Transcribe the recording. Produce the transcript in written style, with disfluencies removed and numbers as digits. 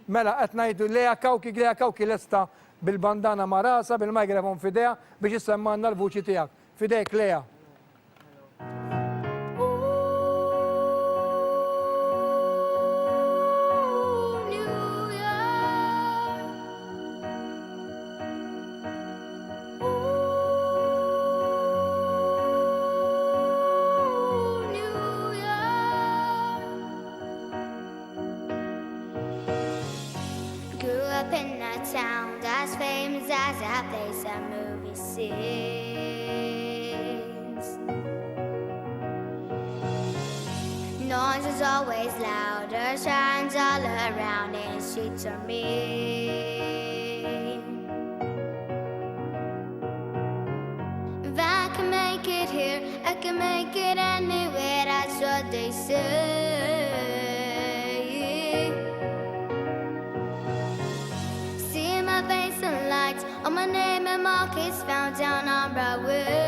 Mela, qed ngħidu Lea Kawki lesta bil-bandana ma' rasa, bil-mikrofon f'idea biex issemmanna l-vuċi tiegħek. Fidejk Lea. Grew up in a town that's famous as a place that movie scenes. Noise is always louder, shines all around, and streets are mean. If I can make it here, I can make it anywhere, that's what they say. See my face in lights, on my name and mark is found down on Broadway.